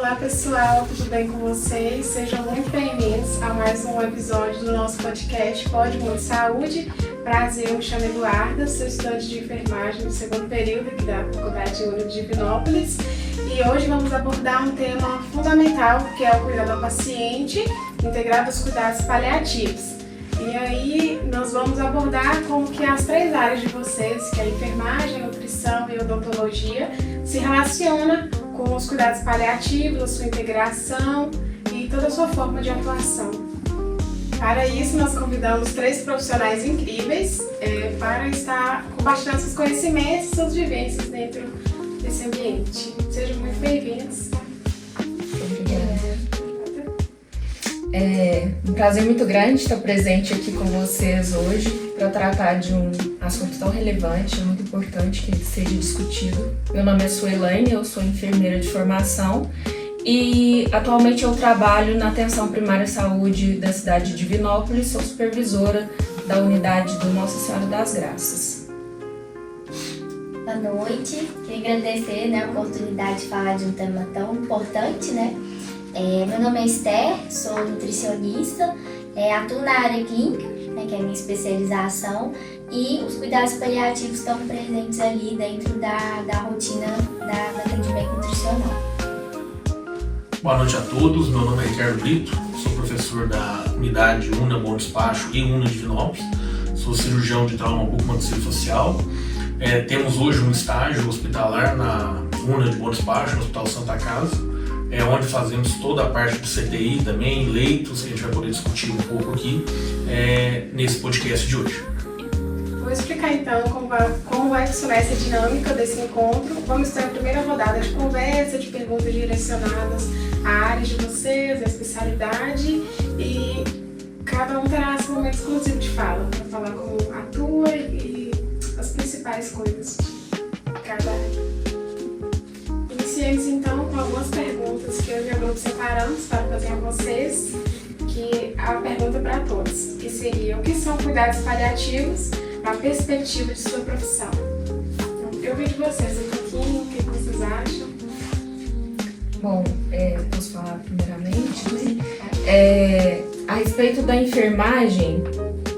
Olá pessoal, tudo bem com vocês? Sejam muito bem-vindos a mais um episódio do nosso podcast Pode Muito Saúde. Prazer, eu me chamo Eduarda, sou estudante de enfermagem do segundo período aqui da Faculdade Única de Divinópolis e hoje vamos abordar um tema fundamental que é o cuidado ao paciente, integrado aos cuidados paliativos. E aí nós vamos abordar como que as três áreas de vocês, que é a enfermagem, a nutrição e a odontologia, se relaciona com os cuidados paliativos, a sua integração e toda a sua forma de atuação. Para isso, nós convidamos três profissionais incríveis para estar compartilhando seus conhecimentos e suas vivências dentro desse ambiente. Sejam muito bem-vindos. É um prazer muito grande estar presente aqui com vocês hoje para tratar de um assunto tão relevante, muito importante que seja discutido. Meu nome é Suelaine, eu sou enfermeira de formação e atualmente eu trabalho na Atenção Primária à Saúde da cidade de Divinópolis, sou supervisora da unidade do Nossa Senhora das Graças. Boa noite, queria agradecer a oportunidade de falar de um tema tão importante, Meu nome é Esther, sou nutricionista, atuo na área clínica, que é a minha especialização, e os cuidados paliativos estão presentes ali dentro da rotina do atendimento nutricional. Boa noite a todos, meu nome é Ricardo Brito, sou professor da unidade UNA Bom Despacho e UNA Divinópolis, sou cirurgião de trauma bucomaxilofascial. Temos hoje um estágio hospitalar na UNA de Bom Despacho, no Hospital Santa Casa, onde fazemos toda a parte do CTI também, leitos, que a gente vai poder discutir um pouco aqui nesse podcast de hoje. Vou explicar então como vai funcionar essa dinâmica desse encontro. Vamos ter a primeira rodada de conversa, de perguntas direcionadas à área de vocês, à especialidade, e cada um terá seu momento exclusivo de fala, para falar como atua e as principais coisas de cada área. Iniciemos então com algumas perguntas que eu e o grupo separamos para fazer a vocês, que a pergunta para todos, que seria: o que são cuidados paliativos na perspectiva de sua profissão? Então, eu vejo vocês um pouquinho, o que vocês acham? Bom, posso falar primeiramente? A respeito da enfermagem,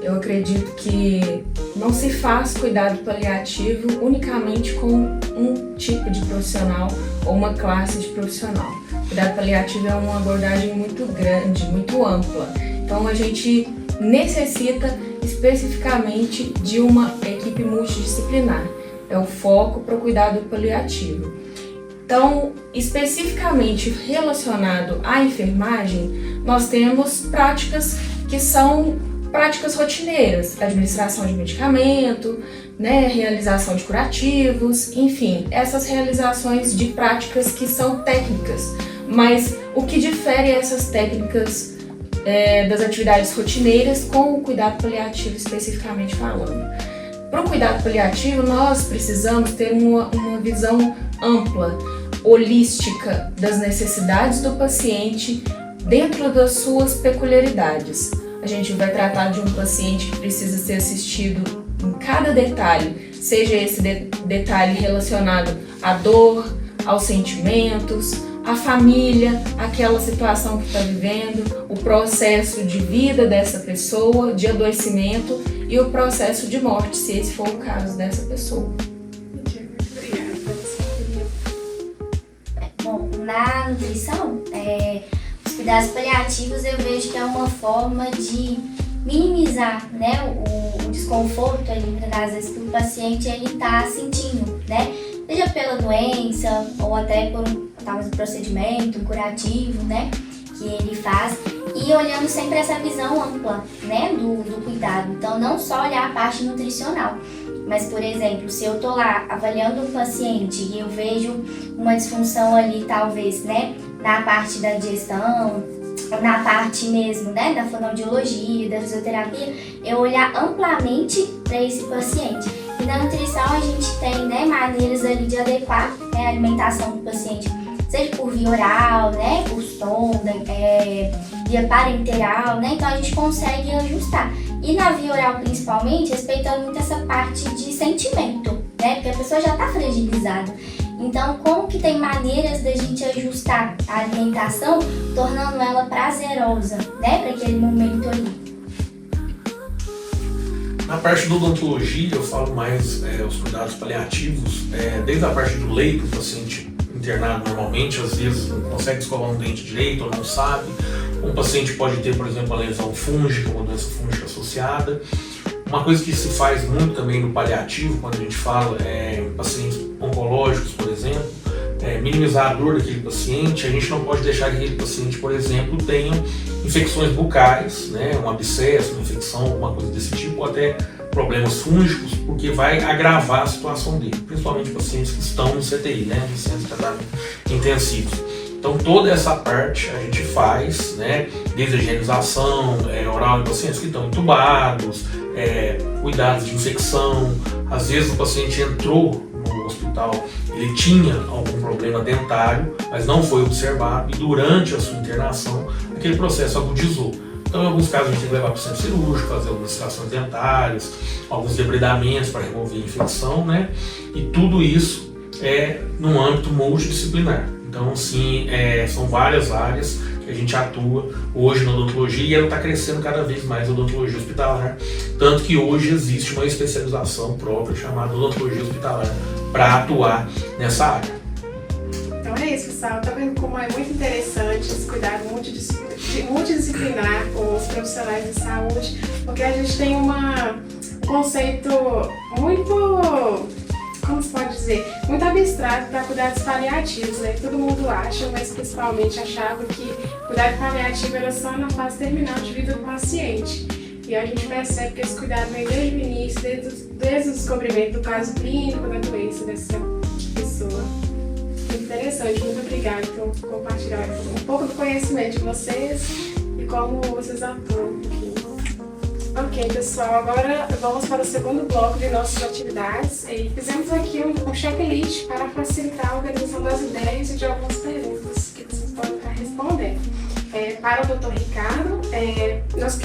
eu acredito que não se faz cuidado paliativo unicamente com um tipo de profissional ou uma classe de profissional. O cuidado paliativo é uma abordagem muito grande, muito ampla. Então a gente necessita especificamente de uma equipe multidisciplinar. É o foco para o cuidado paliativo. Então, especificamente relacionado à enfermagem, nós temos práticas que são práticas rotineiras, administração de medicamento, realização de curativos, enfim, essas realizações de práticas que são técnicas. Mas o que difere essas técnicas das atividades rotineiras com o cuidado paliativo especificamente falando? Para o cuidado paliativo, nós precisamos ter uma visão ampla, holística das necessidades do paciente dentro das suas peculiaridades. A gente vai tratar de um paciente que precisa ser assistido em cada detalhe, seja esse detalhe relacionado à dor, aos sentimentos, à família, aquela situação que está vivendo, o processo de vida dessa pessoa, de adoecimento e o processo de morte, se esse for o caso dessa pessoa. Bom, na nutrição, os cuidados paliativos eu vejo que é uma forma de minimizar o desconforto ali, muitas vezes, que o paciente está sentindo, seja pela doença ou até por talvez um procedimento, um curativo, que ele faz, e olhando sempre essa visão ampla, do cuidado. Então, não só olhar a parte nutricional, mas, por exemplo, se eu estou lá avaliando um paciente e eu vejo uma disfunção ali, talvez, na parte da digestão, na parte mesmo, da fonoaudiologia, da fisioterapia, eu olhar amplamente para esse paciente. E na nutrição a gente tem, maneiras ali de adequar a alimentação do paciente, seja por via oral, por sonda, via parenteral, então a gente consegue ajustar. E na via oral principalmente, respeitando muito essa parte de sentimento, porque a pessoa já está fragilizada. Então, como que tem maneiras da gente ajustar a alimentação, tornando ela prazerosa, né, para aquele momento ali? Na parte da odontologia, eu falo mais os cuidados paliativos, desde a parte do leito, o paciente internado normalmente, às vezes não consegue escovar um dente direito ou não sabe. Um paciente pode ter, por exemplo, a lesão fúngica, uma doença fúngica associada. Uma coisa que se faz muito também no paliativo, quando a gente fala em pacientes oncológicos, por exemplo, minimizar a dor daquele paciente. A gente não pode deixar que aquele paciente, por exemplo, tenha infecções bucais, né, um abscesso, uma infecção, alguma coisa desse tipo, ou até problemas fúngicos, porque vai agravar a situação dele, principalmente pacientes que estão no CTI, né, no centro de tratamento intensivo. Então toda essa parte a gente faz, né, desde a higienização oral em pacientes que estão entubados, cuidados de infecção. Às vezes o paciente entrou no hospital, ele tinha algum problema dentário, mas não foi observado, e durante a sua internação aquele processo agudizou. Então, em alguns casos, a gente tem que levar para o centro cirúrgico, fazer algumas extrações dentárias, alguns debridamentos para remover a infecção, né? E tudo isso num âmbito multidisciplinar. Então, sim, são várias áreas que a gente atua hoje na odontologia, e ela está crescendo cada vez mais a odontologia hospitalar. Tanto que hoje existe uma especialização própria chamada odontologia hospitalar para atuar nessa área. Então é isso, pessoal. Tá vendo como é muito interessante esse cuidado multidisciplinar com os profissionais de saúde, porque a gente tem um conceito muito, como se pode dizer, muito abstrato para cuidados paliativos, né? Todo mundo acha, mas principalmente achava que cuidado paliativo era só na fase terminal de vida do paciente. E a gente percebe que esse cuidado vem desde o início, desde o descobrimento do caso clínico da doença dessa pessoa. Muito interessante, muito obrigada por compartilhar um pouco do conhecimento de vocês e como vocês atuam aqui. Ok, pessoal, agora vamos para o segundo bloco de nossas atividades. E fizemos aqui um checklist para facilitar a organização das ideias e de algumas perguntas que vocês podem estar respondendo. Para o Dr. Ricardo, nós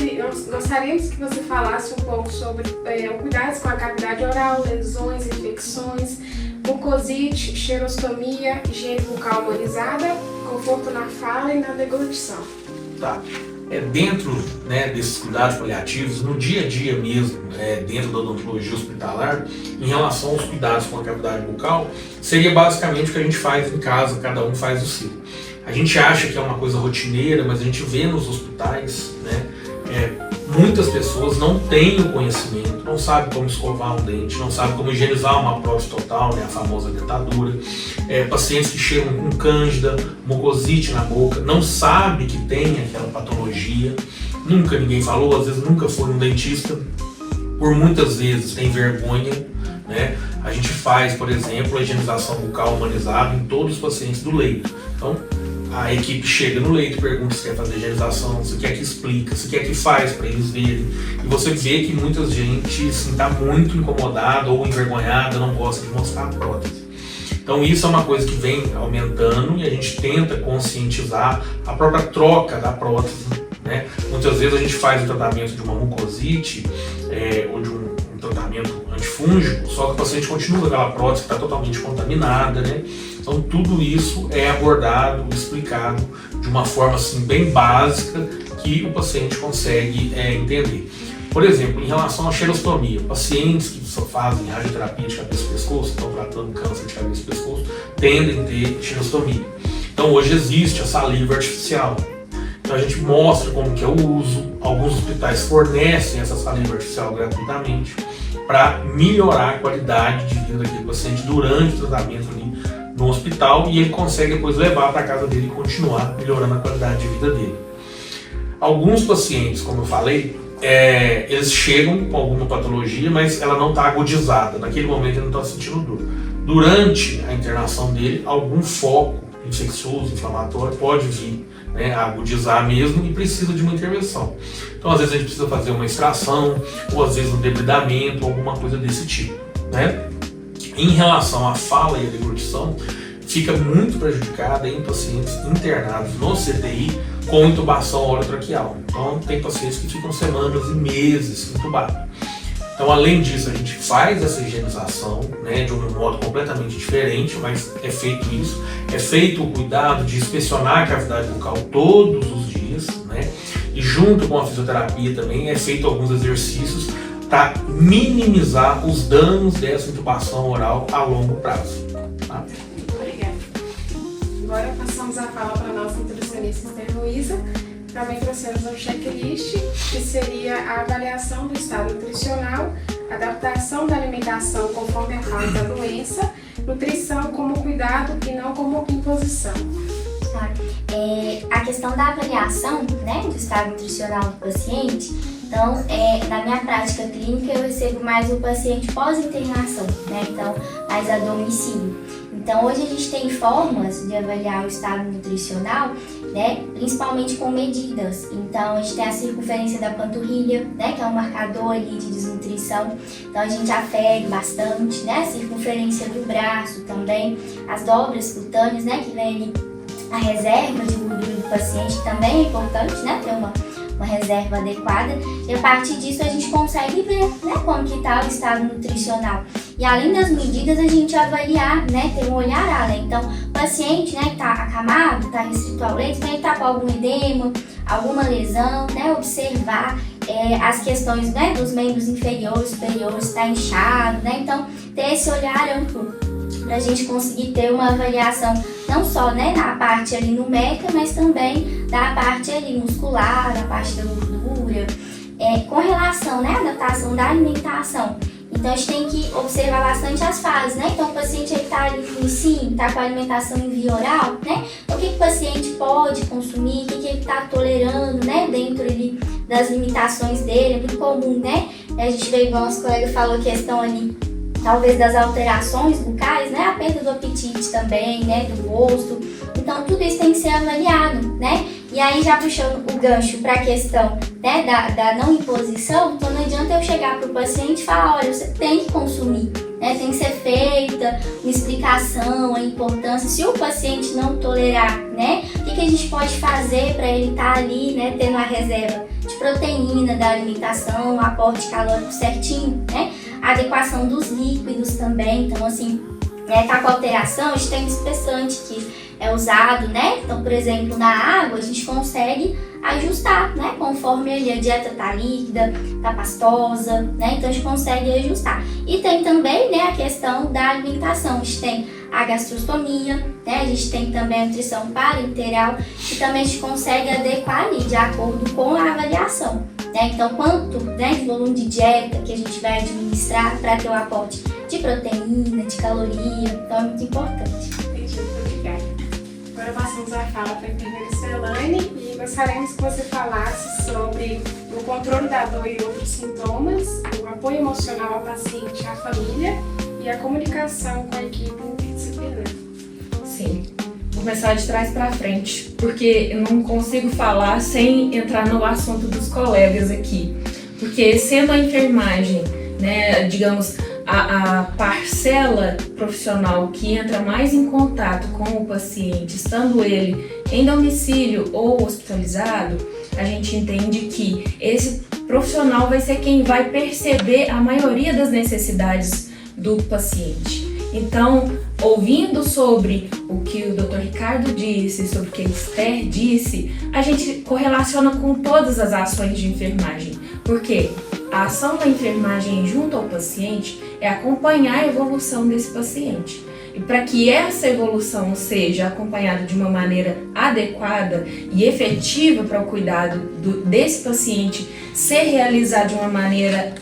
gostaríamos que você falasse um pouco sobre cuidados com a cavidade oral, lesões, infecções, mucosite, xerostomia, higiene bucal humanizada, conforto na fala e na deglutição. Tá. Dentro, né, desses cuidados paliativos, no dia a dia mesmo, dentro da odontologia hospitalar, em relação aos cuidados com a cavidade bucal, seria basicamente o que a gente faz em casa, cada um faz o seu. A gente acha que é uma coisa rotineira, mas a gente vê nos hospitais, né, muitas pessoas não têm o conhecimento, não sabem como escovar um dente, não sabem como higienizar uma prótese total, né, a famosa dentadura. Pacientes que chegam com cândida, mucosite na boca, não sabem que tem aquela patologia, nunca ninguém falou, às vezes nunca foi um dentista, por muitas vezes tem vergonha, né? A gente faz, por exemplo, a higienização bucal humanizada em todos os pacientes do leito. Então, a equipe chega no leito, pergunta se quer fazer higienização, se quer que explica, se quer que faz para eles verem. E você vê que muita gente está muito incomodada ou envergonhada, não gosta de mostrar a prótese. Então isso é uma coisa que vem aumentando e a gente tenta conscientizar a própria troca da prótese, né? Muitas vezes a gente faz o tratamento de uma mucosite ou de um tratamento antifúngico, só que o paciente continua com aquela prótese que está totalmente contaminada, né? Então tudo isso é abordado, explicado de uma forma assim, bem básica que o paciente consegue entender. Por exemplo, em relação à xerostomia, pacientes que só fazem radioterapia de cabeça e pescoço, estão tratando câncer de cabeça e pescoço, tendem a ter xerostomia. Então hoje existe a saliva artificial. Então a gente mostra como que é o uso, alguns hospitais fornecem essa saliva artificial gratuitamente para melhorar a qualidade de vida daquele paciente durante o tratamento ali no hospital e ele consegue depois levar para casa dele e continuar melhorando a qualidade de vida dele. Alguns pacientes, como eu falei, eles chegam com alguma patologia, mas ela não está agudizada, naquele momento ele não está sentindo dor. Durante a internação dele, algum foco infeccioso, inflamatório, pode vir, né, a agudizar mesmo e precisa de uma intervenção. Então, às vezes a gente precisa fazer uma extração, ou às vezes um debridamento, alguma coisa desse tipo, né? Em relação à fala e à deglutição, fica muito prejudicada em pacientes internados no CTI com intubação orotraqueal. Então, tem pacientes que ficam semanas e meses intubados. Então, além disso, a gente faz essa higienização, né, de um modo completamente diferente, mas é feito isso. É feito o cuidado de inspecionar a cavidade bucal todos os dias, né? E junto com a fisioterapia também é feito alguns exercícios para minimizar os danos dessa intubação oral a longo prazo. Tá? Obrigada. Agora passamos a fala para a nossa nutricionista Luísa. Também trouxemos um checklist, que seria a avaliação do estado nutricional, adaptação da alimentação conforme a fase da doença, nutrição como cuidado e não como imposição. A questão da avaliação, né, do estado nutricional do paciente, então, na minha prática clínica, eu recebo mais o paciente pós-internação, né, então, mais a domicílio. Então, hoje a gente tem formas de avaliar o estado nutricional, né, principalmente com medidas. Então, a gente tem a circunferência da panturrilha, né, que é um marcador ali de desnutrição. Então, a gente afere bastante, né, a circunferência do braço também, as dobras cutâneas, né, que vem ali a reserva de gordura do paciente, também é importante, né, ter uma reserva adequada, e a partir disso a gente consegue ver, né, como que está o estado nutricional. E além das medidas, a gente avaliar, né, ter um olhar além. Então, o paciente, né, que está acamado, está restrito ao leito, então ele está com algum edema, alguma lesão, né, observar as questões, né, dos membros inferiores, superiores, está inchado, né, então ter esse olhar amplo para a gente conseguir ter uma avaliação não só, né, na parte ali numérica, mas também da parte ali muscular, da parte da gordura, com relação, né, à adaptação da alimentação. Então, a gente tem que observar bastante as fases, né? Então, o paciente está ali no início, está com a alimentação em via oral, né? Então, o que o paciente pode consumir, o que ele está tolerando, né? Dentro ali das limitações dele, é muito comum, né? A gente vê, igual nosso colega falou, a questão ali, talvez das alterações bucais, né? A perda do apetite também, né? Do gosto. Então, tudo isso tem que ser avaliado, né? E aí, já puxando o gancho para a questão, né, da não imposição, então não adianta eu chegar para o paciente e falar, olha, você tem que consumir, né? Tem que ser feita uma explicação, a importância. Se o paciente não tolerar, né? O que a gente pode fazer para ele estar ali, né? Tendo a reserva de proteína da alimentação, aporte calórico certinho, né? A adequação dos líquidos também. Então, assim, tá com alteração, a gente tem um espessante que é usado, né? Então, por exemplo, na água a gente consegue ajustar, né? Conforme ali a dieta tá líquida, tá pastosa, né? Então a gente consegue ajustar. E tem também, né, a questão da alimentação. A gente tem a gastrostomia, né? A gente tem também a nutrição parenteral, que também a gente consegue adequar ali de acordo com a avaliação, né? Então, quanto, né, de volume de dieta que a gente vai administrar para ter o aporte de proteína, de caloria, então é muito importante. Entendi, muito obrigada. Agora passamos a fala para a enfermeira Celane e gostaríamos que você falasse sobre o controle da dor e outros sintomas, o apoio emocional ao paciente e à família e a comunicação com a equipe multidisciplinar. Sim, vou começar de trás para frente, porque eu não consigo falar sem entrar no assunto dos colegas aqui. Porque sendo a enfermagem, né, digamos, a parcela profissional que entra mais em contato com o paciente, estando ele em domicílio ou hospitalizado, a gente entende que esse profissional vai ser quem vai perceber a maioria das necessidades do paciente. Então, ouvindo sobre o que o Dr. Ricardo disse, sobre o que a Esther disse, a gente correlaciona com todas as ações de enfermagem. Por quê? A ação da enfermagem junto ao paciente é acompanhar a evolução desse paciente. E para que essa evolução seja acompanhada de uma maneira adequada e efetiva para o cuidado desse paciente ser realizado de uma maneira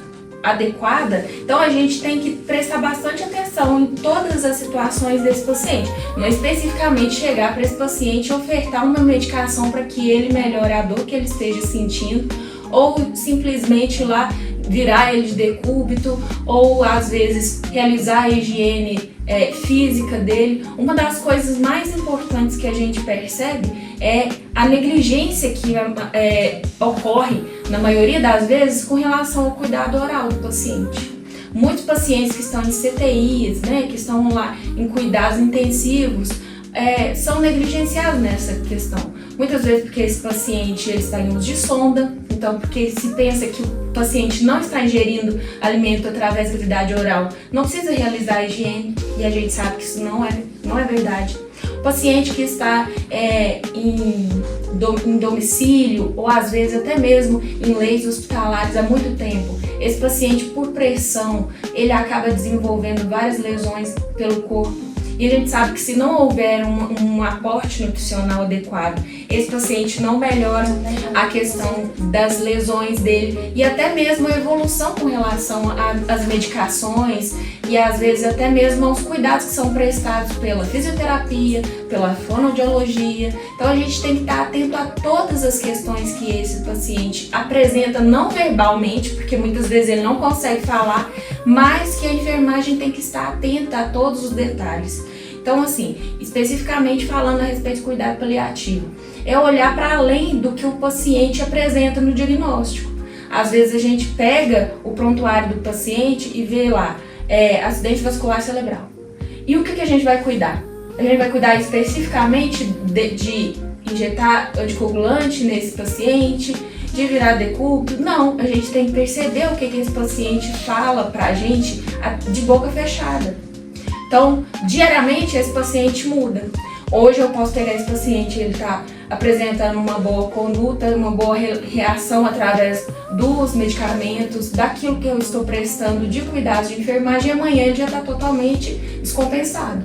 adequada, então a gente tem que prestar bastante atenção em todas as situações desse paciente. Não especificamente chegar para esse paciente e ofertar uma medicação para que ele melhore a dor que ele esteja sentindo, ou simplesmente ir lá virar ele de decúbito, ou às vezes realizar a higiene física dele. Uma das coisas mais importantes que a gente percebe é a negligência que ocorre, na maioria das vezes, com relação ao cuidado oral do paciente. Muitos pacientes que estão em CTIs, né, que estão lá em cuidados intensivos, são negligenciados nessa questão. Muitas vezes porque esse paciente ele está em uso de sonda, então porque se pensa que o paciente não está ingerindo alimento através da cavidade oral, não precisa realizar a higiene, e a gente sabe que isso não é verdade. O paciente que está em domicílio ou às vezes até mesmo em leitos hospitalares há muito tempo, esse paciente por pressão, ele acaba desenvolvendo várias lesões pelo corpo. E a gente sabe que se não houver um aporte nutricional adequado, esse paciente não melhora a questão das lesões dele e até mesmo a evolução com relação às medicações e às vezes até mesmo aos cuidados que são prestados pela fisioterapia, pela fonoaudiologia. Então a gente tem que estar atento a todas as questões que esse paciente apresenta não verbalmente, porque muitas vezes ele não consegue falar, mas que a enfermagem tem que estar atenta a todos os detalhes. Então, assim, especificamente falando a respeito do cuidado paliativo, é olhar para além do que o paciente apresenta no diagnóstico. Às vezes a gente pega o prontuário do paciente e vê lá, acidente vascular cerebral. E o que a gente vai cuidar? A gente vai cuidar especificamente de injetar anticoagulante nesse paciente, de virar decúbito? Não, a gente tem que perceber o que esse paciente fala pra gente de boca fechada. Então, diariamente esse paciente muda. Hoje eu posso pegar esse paciente, ele está apresentando uma boa conduta, uma boa reação através dos medicamentos, daquilo que eu estou prestando de cuidados de enfermagem, e amanhã ele já está totalmente descompensado.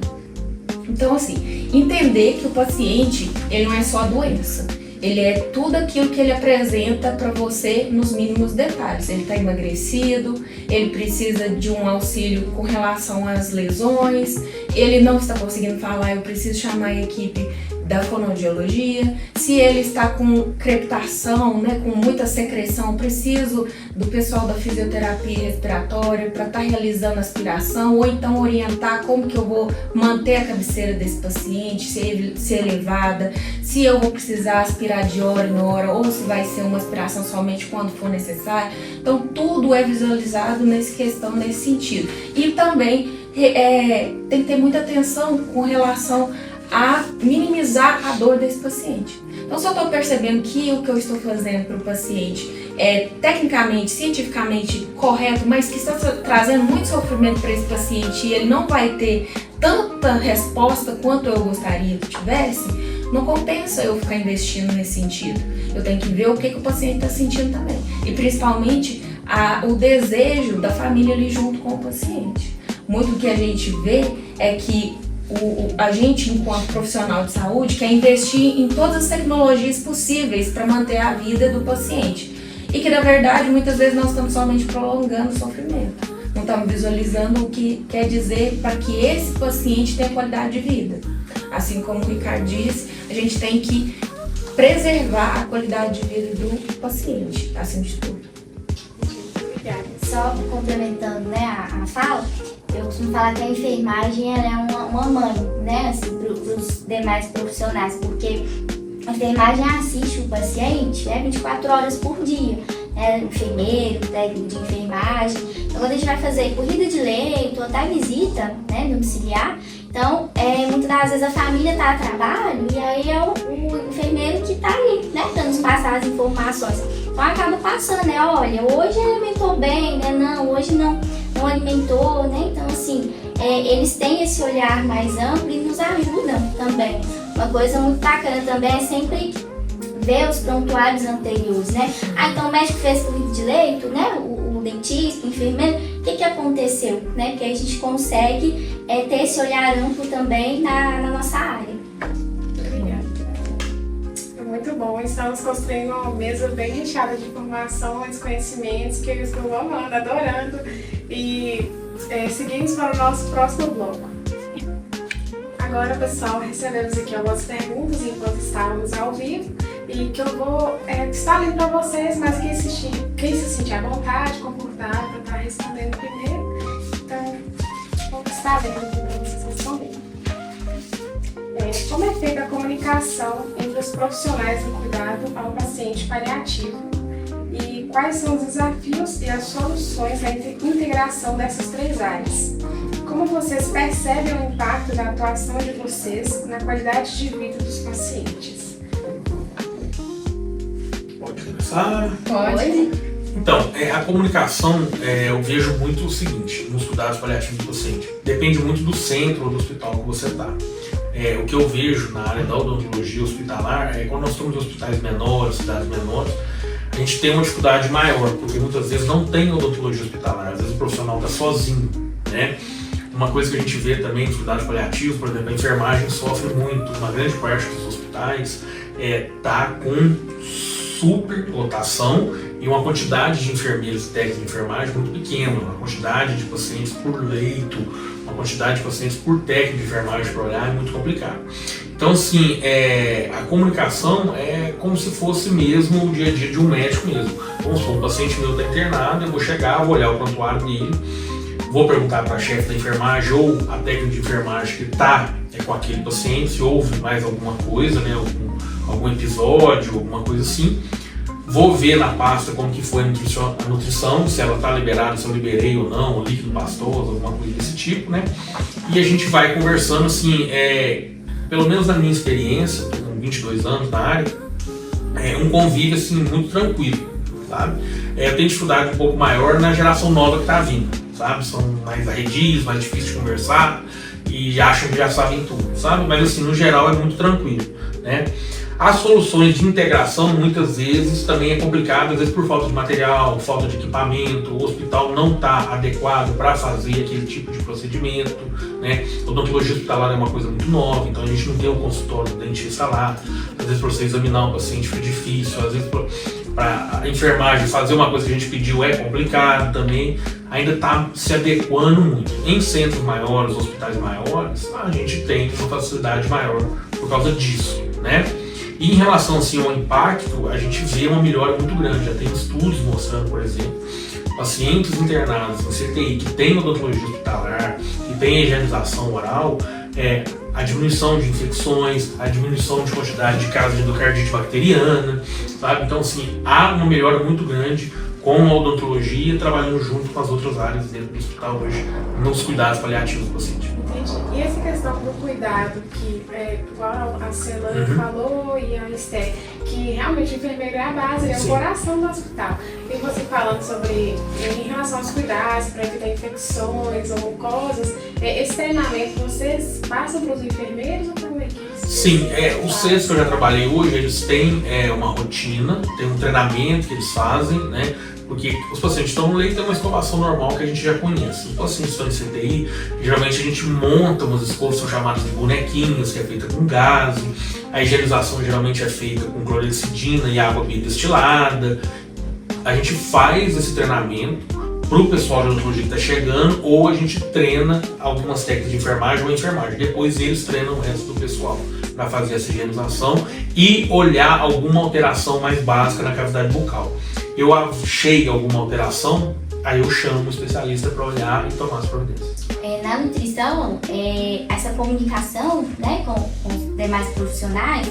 Então, assim, entender que o paciente, ele não é só a doença. Ele é tudo aquilo que ele apresenta para você nos mínimos detalhes. Ele está emagrecido, ele precisa de um auxílio com relação às lesões, ele não está conseguindo falar, eu preciso chamar a equipe da fonoaudiologia. Se ele está com crepitação, com muita secreção, preciso do pessoal da fisioterapia respiratória para estar realizando aspiração, ou então orientar como que eu vou manter a cabeceira desse paciente, se elevada, se eu vou precisar aspirar de hora em hora, ou se vai ser uma aspiração somente quando for necessário. Então tudo é visualizado nesse sentido. E também tem que ter muita atenção com relação a minimizar a dor desse paciente. Então, se eu estou percebendo que o que eu estou fazendo para o paciente é tecnicamente, cientificamente correto, mas que está trazendo muito sofrimento para esse paciente e ele não vai ter tanta resposta quanto eu gostaria que tivesse, não compensa eu ficar investindo nesse sentido. Eu tenho que ver o que o paciente está sentindo também. E principalmente o desejo da família ali junto com o paciente. Muito que a gente vê é que a gente, enquanto profissional de saúde, quer investir em todas as tecnologias possíveis para manter a vida do paciente. E que, na verdade, muitas vezes nós estamos somente prolongando o sofrimento. Não estamos visualizando o que quer dizer para que esse paciente tenha qualidade de vida. Assim como o Ricardo disse, a gente tem que preservar a qualidade de vida do paciente, acima de tudo. Só complementando, a fala, eu costumo falar que a enfermagem ela é uma mãe, assim, para os demais profissionais, porque a enfermagem assiste o paciente 24 horas por dia, enfermeiro, técnico de enfermagem. Então, quando a gente vai fazer corrida de leito, ou até visita, domiciliar, então, muitas das vezes a família está a trabalho e aí é o enfermeiro que está ali, para nos passar as informações. Então, acaba passando, olha, hoje ele alimentou bem, não, hoje não alimentou, Então, assim, eles têm esse olhar mais amplo e nos ajudam também. Uma coisa muito bacana também é sempre ver os prontuários anteriores, então o médico fez corrida de leito, o dentista, o enfermeiro, o que aconteceu, Porque a gente consegue ter esse olhar amplo também na nossa área. Obrigada. Muito bom, estamos construindo uma mesa bem recheada de informações, conhecimentos que eu estou amando, adorando, e seguimos para o nosso próximo bloco. Agora, pessoal, recebemos aqui algumas perguntas enquanto estávamos ao vivo e que eu vou estar lendo para vocês, mas quem se sentir à vontade, confortável para estar respondendo primeiro, então vou estar lendo para vocês responderem. Como é feita a comunicação entre os profissionais do cuidado ao paciente paliativo e quais são os desafios e as soluções da integração dessas três áreas? como vocês percebem o impacto da atuação de vocês na qualidade de vida dos pacientes? Pode começar? Pode. Então, a comunicação, eu vejo muito o seguinte, nos cuidados paliativos do paciente. Depende muito do centro ou do hospital que você está. O que eu vejo na área da odontologia hospitalar é quando nós estamos em hospitais menores, cidades menores, a gente tem uma dificuldade maior, porque muitas vezes não tem odontologia hospitalar, às vezes o profissional está sozinho, né? Uma coisa que a gente vê também nos cuidados paliativos, por exemplo, a enfermagem sofre muito, uma grande parte dos hospitais está com superlotação e uma quantidade de enfermeiros e técnicos de enfermagem muito pequena, uma quantidade de pacientes por leito, uma quantidade de pacientes por técnico de enfermagem para olhar é muito complicado. Então, assim, a comunicação é como se fosse mesmo o dia a dia de um médico mesmo. Vamos supor, um paciente meu está internado, eu vou chegar, vou olhar o prontuário dele, vou perguntar para a chefe da enfermagem ou a técnica de enfermagem que está com aquele paciente se houve mais alguma coisa, né, algum episódio, alguma coisa assim. Vou ver na pasta como que foi a nutrição, se ela está liberada, se eu liberei ou não, o líquido pastoso, alguma coisa desse tipo, né? E a gente vai conversando assim, pelo menos na minha experiência, com 22 anos na área, um convívio assim muito tranquilo, sabe? Eu tenho dificuldade um pouco maior na geração nova que está vindo, sabe? São mais arredios, mais difíceis de conversar e acham que já sabem tudo, sabe? Mas assim, no geral é muito tranquilo, né? As soluções de integração muitas vezes também é complicado, às vezes por falta de material, falta de equipamento, o hospital não está adequado para fazer aquele tipo de procedimento, né? A odontologia hospitalar é uma coisa muito nova, então a gente não tem um consultório do dentista lá, às vezes para você examinar um paciente fica difícil, às vezes para a enfermagem fazer uma coisa que a gente pediu é complicado também, ainda está se adequando muito. Em centros maiores, hospitais maiores, a gente tem uma facilidade maior por causa disso, né? E em relação assim, ao impacto, a gente vê uma melhora muito grande. Já tem estudos mostrando, por exemplo, pacientes internados em CTI que têm odontologia hospitalar, que têm higienização oral, a diminuição de infecções, a diminuição de quantidade de casos de endocardite bacteriana, sabe? Então, assim, há uma melhora muito grande com a odontologia, trabalhando junto com as outras áreas dentro do hospital hoje, nos cuidados paliativos do paciente. Entendi. E essa questão do cuidado, que igual a Celane falou e a Esther, que realmente o enfermeiro é a base, é o coração do hospital. E você falando sobre, em relação aos cuidados, para evitar infecções ou mucosas, esse treinamento vocês passam para os enfermeiros ou para a equipe? Sim, os centros que eu já trabalhei hoje, eles têm uma rotina, tem um treinamento que eles fazem, né? Porque os pacientes estão no leito, é uma escovação normal que a gente já conhece. Os pacientes estão em CTI, geralmente a gente monta umas escovas, são chamadas de bonequinhos, que é feita com gás. A higienização geralmente é feita com clorexidina e água bem destilada. A gente faz esse treinamento para o pessoal de odontologia que está chegando, ou a gente treina algumas técnicas de enfermagem ou enfermagem. Depois eles treinam o resto do pessoal para fazer essa higienização e olhar alguma alteração mais básica na cavidade bucal. Eu achei alguma alteração, aí eu chamo o especialista para olhar e tomar as providências. Na nutrição, essa comunicação, né, com os demais profissionais,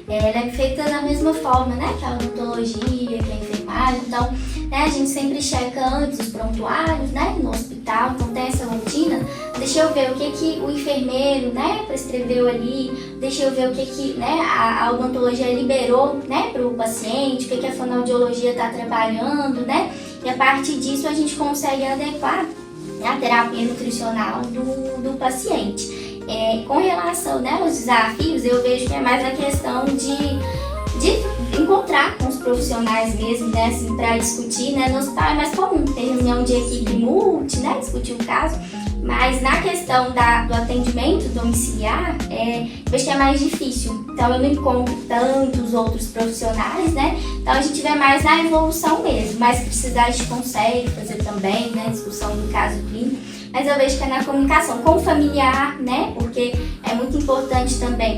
ela é feita da mesma forma, né, que a odontologia, que a enfermagem. Então, né, a gente sempre checa antes os prontuários, né, no hospital, então tem essa rotina. Deixa eu ver o que o enfermeiro, né, prescreveu ali, deixa eu ver o que né, a odontologia liberou, né, para o paciente, o que a fonoaudiologia está trabalhando, né, e a partir disso a gente consegue adequar a terapia nutricional do paciente. Com relação, né, aos desafios, eu vejo que é mais a questão de encontrar com os profissionais mesmo, né, assim, para discutir, né, no hospital é mais comum ter reunião de equipe multi, né, discutir o caso, mas na questão do atendimento domiciliar, eu vejo que é mais difícil, então eu não encontro tantos outros profissionais, né, então a gente vê mais na evolução mesmo, mas precisar a gente consegue fazer também, né, discussão do caso clínico, mas eu vejo que é na comunicação com o familiar, né, porque é muito importante também,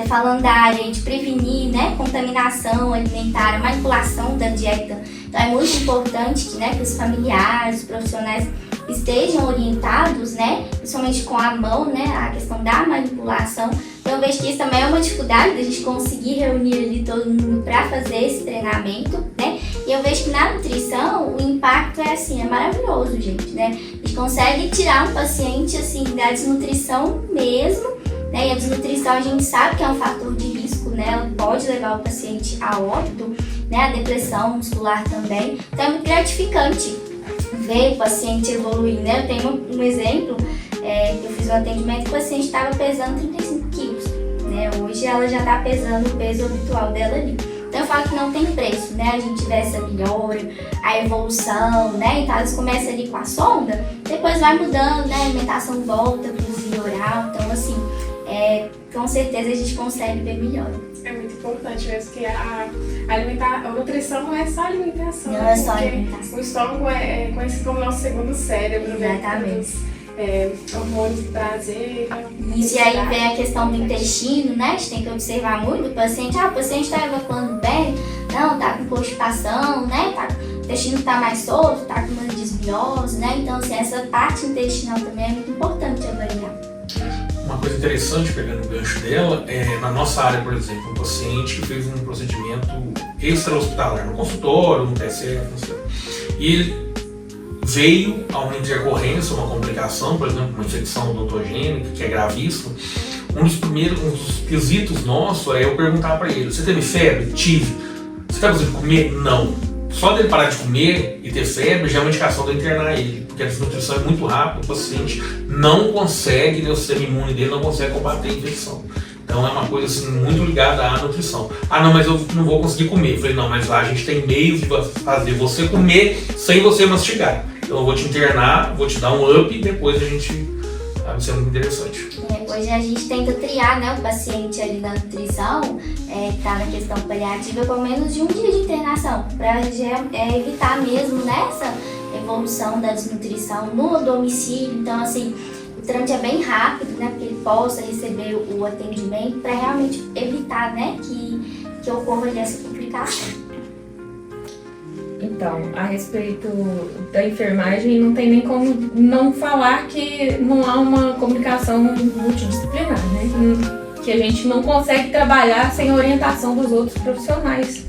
falando da área de prevenir, né, contaminação alimentar, a manipulação da dieta. Então é muito importante que, né, que os familiares, os profissionais estejam orientados, né, principalmente com a mão, né, a questão da manipulação. Então eu vejo que isso também é uma dificuldade da gente conseguir reunir ali todo mundo para fazer esse treinamento, né. E eu vejo que na nutrição o impacto é assim, é maravilhoso, gente, né. A gente consegue tirar um paciente assim da desnutrição mesmo, né? E a desnutrição a gente sabe que é um fator de risco, né? Ela pode levar o paciente a óbito, né? A depressão muscular também. Então é muito gratificante ver o paciente evoluir, né? Eu tenho um exemplo, eu fiz um atendimento e o paciente estava pesando 35 quilos, né? Hoje ela já está pesando o peso habitual dela ali. Então eu falo que não tem preço, né? A gente vê essa melhora, a evolução, né? Então elas começam ali com a sonda, depois vai mudando, né? A alimentação volta para o via oral. Então assim, com certeza a gente consegue ver melhor. É muito importante mesmo que a nutrição não é só alimentação. Não é só alimentação. O estômago é conhecido como nosso segundo cérebro, Exatamente. Né? Hormônios de prazer. Isso, e aí vem a questão do intestino, né? A gente tem que observar muito o paciente. O paciente está evacuando bem, não, tá com constipação, né? O intestino tá mais solto, tá com uma desbiose, né? Então, assim, essa parte intestinal também é muito importante avaliar. Uma coisa interessante, pegando o gancho dela, na nossa área, por exemplo, um paciente que fez um procedimento extra-hospitalar, no consultório, no TSF, não sei. E ele veio a uma intercorrência, uma complicação, por exemplo, uma infecção odontogênica, que é gravíssima. Um dos quesitos nossos é eu perguntar para ele: você teve febre? Tive. Você está conseguindo comer? Não. Só dele parar de comer e ter febre já é uma indicação de eu internar ele, porque a desnutrição é muito rápida, o paciente não consegue, né, o sistema imune dele não consegue combater a infecção. Então é uma coisa assim, muito ligada à nutrição. Ah, não, mas eu não vou conseguir comer. Eu falei, não, mas lá a gente tem meios de fazer você comer sem você mastigar. Então eu vou te internar, vou te dar um up e depois a gente... Vai ser muito interessante. Hoje a gente tenta triar, né, o paciente ali da nutrição, que está na questão paliativa, pelo menos de um dia de internação, para evitar mesmo, né, essa evolução da desnutrição no domicílio. Então, assim, o trâmite é bem rápido, né, porque ele possa receber o atendimento para realmente evitar, né, que ocorra ali essa complicação. Então, a respeito da enfermagem, não tem nem como não falar que não há uma comunicação multidisciplinar, né? Que a gente não consegue trabalhar sem a orientação dos outros profissionais.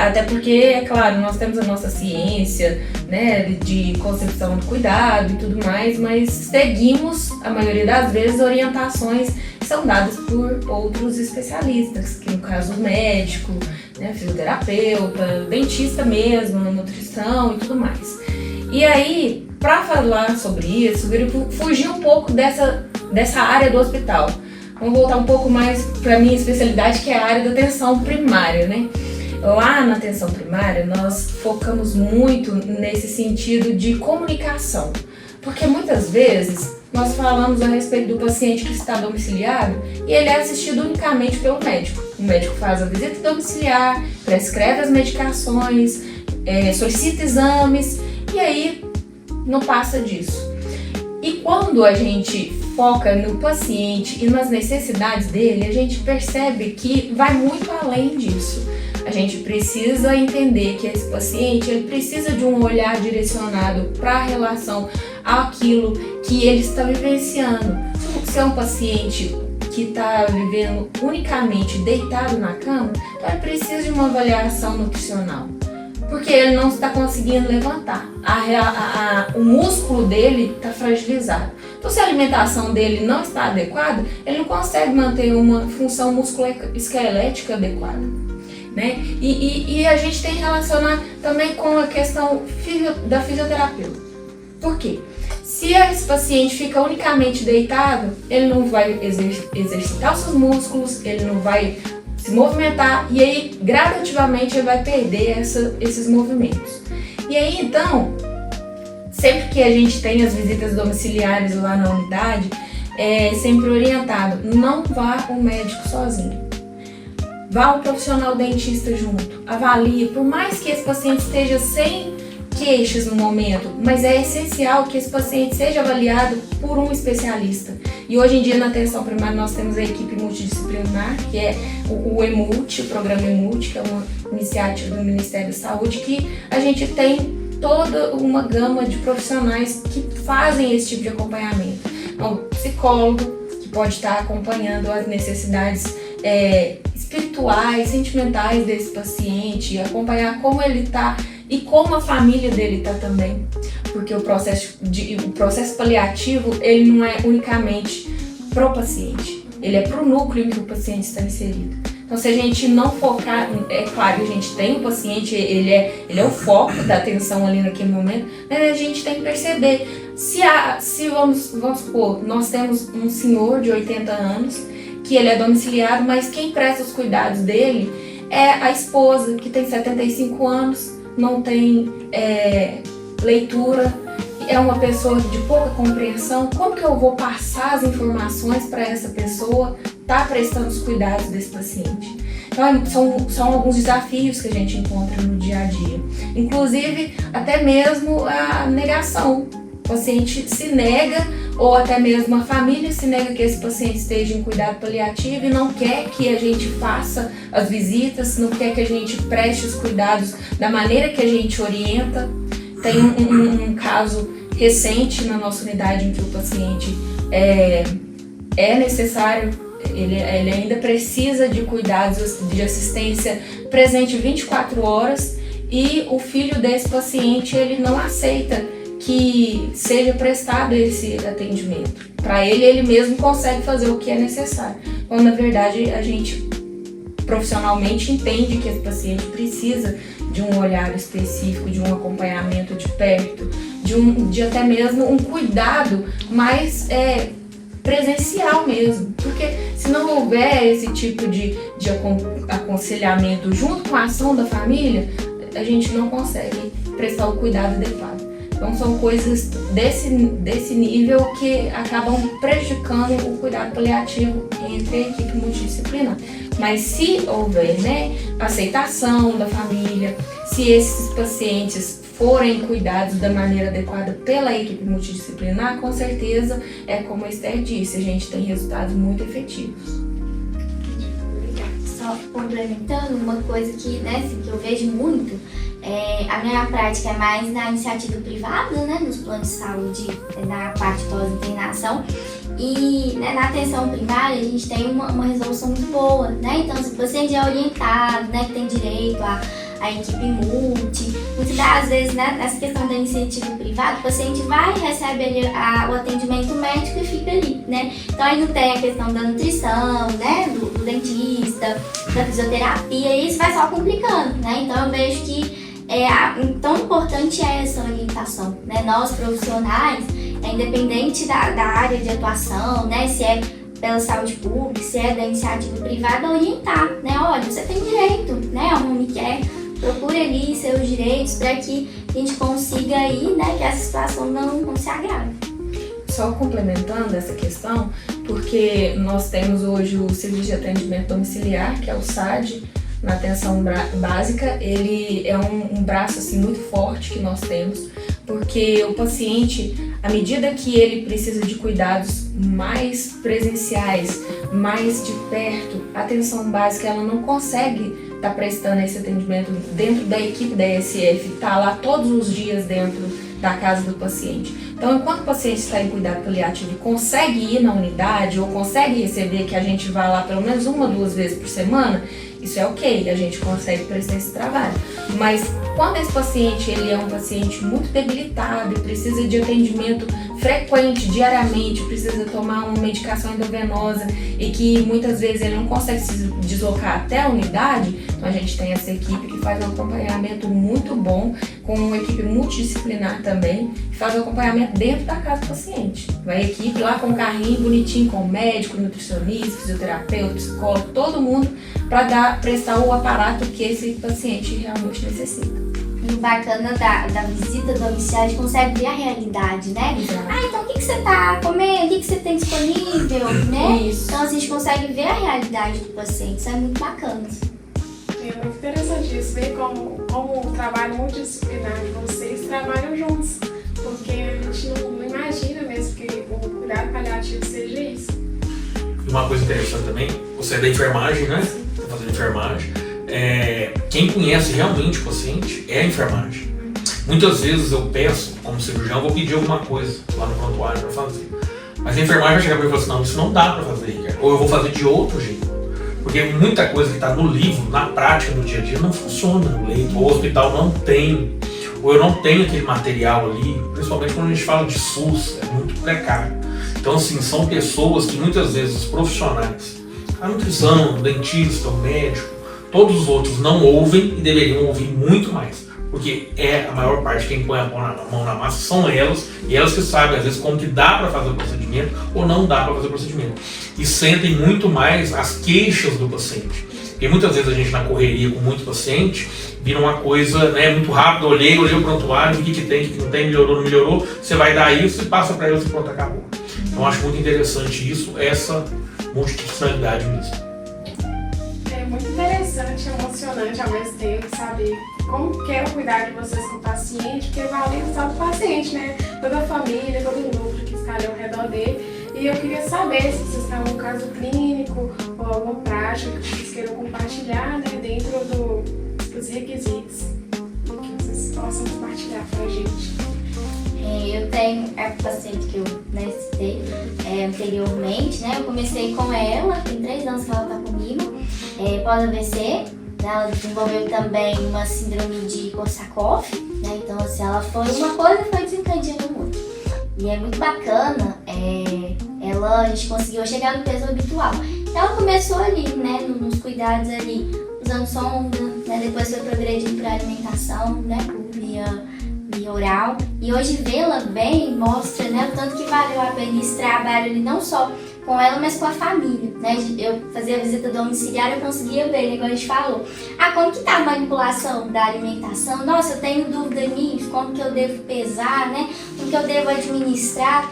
Até porque, é claro, nós temos a nossa ciência, né, de concepção do cuidado e tudo mais, mas seguimos, a maioria das vezes, orientações que são dadas por outros especialistas, que no caso o médico, né, fisioterapeuta, dentista mesmo, nutrição e tudo mais. E aí, para falar sobre isso, eu queria fugir um pouco dessa área do hospital. Vamos voltar um pouco mais para a minha especialidade, que é a área da atenção primária, né? Lá na atenção primária, nós focamos muito nesse sentido de comunicação, porque muitas vezes nós falamos a respeito do paciente que está domiciliado e ele é assistido unicamente pelo médico. O médico faz a visita domiciliar, prescreve as medicações, solicita exames e aí não passa disso. E quando a gente foca no paciente e nas necessidades dele, a gente percebe que vai muito além disso. A gente precisa entender que esse paciente ele precisa de um olhar direcionado para a relação àquilo que ele está vivenciando. Se é um paciente que está vivendo unicamente deitado na cama, então ele precisa de uma avaliação nutricional, porque ele não está conseguindo levantar. O músculo dele está fragilizado. Então, se a alimentação dele não está adequada, ele não consegue manter uma função musculoesquelética adequada, né? E a gente tem que relacionar também com a questão da fisioterapeuta. Por quê? Se esse paciente fica unicamente deitado, ele não vai exercitar os seus músculos, ele não vai se movimentar e aí gradativamente ele vai perder esses movimentos. E aí então, sempre que a gente tem as visitas domiciliares lá na unidade, é sempre orientado, não vá o médico sozinho. Vá o profissional dentista junto, avalie, por mais que esse paciente esteja sem queixas no momento, mas é essencial que esse paciente seja avaliado por um especialista. E hoje em dia na atenção primária nós temos a equipe multidisciplinar, que é o EMULT, o programa EMULT, que é uma iniciativa do Ministério da Saúde, que a gente tem toda uma gama de profissionais que fazem esse tipo de acompanhamento. Então, psicólogo, que pode estar acompanhando as necessidades espirituais, sentimentais desse paciente, acompanhar como ele está e como a família dele está também. porque o processo paliativo, ele não é unicamente pro paciente, ele é pro núcleo em que o paciente está inserido. Então, se a gente não focar, é claro que a gente tem o paciente, ele é o foco da atenção ali naquele momento, mas a gente tem que perceber, se vamos supor, nós temos um senhor de 80 anos, que ele é domiciliado, mas quem presta os cuidados dele é a esposa, que tem 75 anos, não tem leitura, é uma pessoa de pouca compreensão. Como que eu vou passar as informações para essa pessoa estar prestando os cuidados desse paciente? Então, são alguns desafios que a gente encontra no dia a dia. Inclusive, até mesmo a negação. O paciente se nega, ou até mesmo a família se nega que esse paciente esteja em cuidado paliativo e não quer que a gente faça as visitas, não quer que a gente preste os cuidados da maneira que a gente orienta. Tem um caso recente na nossa unidade em que o paciente é necessário, ele ainda precisa de cuidados de assistência presente 24 horas e o filho desse paciente ele não aceita que seja prestado esse atendimento. Para ele mesmo consegue fazer o que é necessário. Quando na verdade a gente profissionalmente entende que esse paciente precisa de um olhar específico, de um acompanhamento de perto, de até mesmo um cuidado mais presencial mesmo. Porque se não houver esse tipo de aconselhamento junto com a ação da família, a gente não consegue prestar o cuidado adequado. Então são coisas desse nível que acabam prejudicando o cuidado paliativo entre a equipe multidisciplinar. Mas se houver aceitação da família, se esses pacientes forem cuidados da maneira adequada pela equipe multidisciplinar, com certeza, como a Esther disse, a gente tem resultados muito efetivos. Só complementando, uma coisa que eu vejo muito, a minha prática é mais na iniciativa privada, nos planos de saúde, na parte pós-internação. E na atenção primária a gente tem uma resolução muito boa, Então, se o paciente é orientado, que tem direito à equipe multi, muitas das vezes, nessa questão da iniciativa privada, o paciente vai, recebe ali o atendimento médico e fica ali, Então, aí não tem a questão da nutrição, do dentista, da fisioterapia, e isso vai só complicando, Então, eu vejo que tão importante é essa orientação, Nós, profissionais, independente da área de atuação, se é pela saúde pública, se é da iniciativa privada, orientar, Olha, você tem direito, a ONU quer, procure ali seus direitos para que a gente consiga aí, que essa situação não se agrave. Só complementando essa questão, porque nós temos hoje o Serviço de Atendimento Domiciliar, que é o SAD, na atenção básica, ele é um braço assim, muito forte que nós temos, porque o paciente, à medida que ele precisa de cuidados mais presenciais, mais de perto, a atenção básica ela não consegue estar prestando esse atendimento dentro da equipe da ESF, está lá todos os dias dentro da casa do paciente. Então, enquanto o paciente está em cuidado paliativo e consegue ir na unidade ou consegue receber que a gente vá lá pelo menos 1 ou 2 vezes por semana, isso é ok, a gente consegue prestar esse trabalho. Mas quando esse paciente ele é um paciente muito debilitado e precisa de atendimento frequente, diariamente, precisa tomar uma medicação endovenosa e que muitas vezes ele não consegue se deslocar até a unidade, então a gente tem essa equipe que faz um acompanhamento muito bom, com uma equipe multidisciplinar também, que faz o acompanhamento dentro da casa do paciente. Vai a equipe lá com um carrinho bonitinho, com médico, nutricionista, fisioterapeuta, psicólogo, todo mundo para prestar o aparato que esse paciente realmente necessita. E o bacana da visita domiciliar, a gente consegue ver a realidade, Exato. Então o que você tá comendo, o que você tem disponível, Isso. Então a gente consegue ver a realidade do paciente, isso é muito bacana. É muito interessante isso, ver como o trabalho multidisciplinar de vocês trabalham juntos, porque a gente não imagina mesmo que o cuidado paliativo seja isso. E uma coisa interessante também, você é da enfermagem, Tá fazendo enfermagem. Quem conhece realmente o paciente é a enfermagem. Muitas vezes eu peço, como cirurgião, vou pedir alguma coisa lá no prontuário para fazer. Mas a enfermagem vai chegar para mim e falar assim, não, isso não dá para fazer, Ricardo. Ou eu vou fazer de outro jeito. Porque muita coisa que está no livro, na prática, no dia a dia, não funciona no leito. O hospital não tem ou eu não tenho aquele material ali, principalmente quando a gente fala de SUS, é muito precário. Então, assim, são pessoas que muitas vezes os profissionais, a nutrição, o dentista, o médico, todos os outros não ouvem e deveriam ouvir muito mais. Porque a maior parte quem põe a mão na massa são elas, e elas que sabem, às vezes, como que dá para fazer o procedimento ou não dá para fazer o procedimento. E sentem muito mais as queixas do paciente. Porque muitas vezes a gente, na correria com muito paciente, vira uma coisa, né, muito rápida, olhei o prontuário, o que tem, o que não tem, melhorou, não melhorou, você vai dar isso e passa para elas e pronto, acabou. Então eu acho muito interessante isso, essa multidisciplinaridade mesmo. É muito interessante e emocionante ao mesmo tempo saber como que é o cuidar de vocês com o paciente, porque vale só do paciente, né? Toda a família, todo o núcleo que está ali ao redor dele. E eu queria saber se vocês têm algum caso clínico ou alguma prática que vocês queiram compartilhar, né, dentro dos requisitos que vocês possam compartilhar com a gente. Eu tenho a paciente que eu citei anteriormente, né? Eu comecei com ela, tem 3 anos que ela está comigo, pós-AVC. Ela desenvolveu também uma síndrome de Korsakoff, né? Então, assim, ela foi uma coisa e foi desencadeando outra. E é muito bacana, a gente conseguiu chegar no peso habitual. Então, ela começou ali, né, nos cuidados ali, usando sonda, né? Depois foi progredindo para alimentação, né, por via oral. E hoje vê-la bem mostra, né, o tanto que valeu a pena esse trabalho ali, não só com ela, mas com a família, né? Eu fazia a visita domiciliar, eu conseguia ver, né, igual a gente falou. Como que tá a manipulação da alimentação? Nossa, eu tenho dúvida nisso, como que eu devo pesar, né? Como que eu devo administrar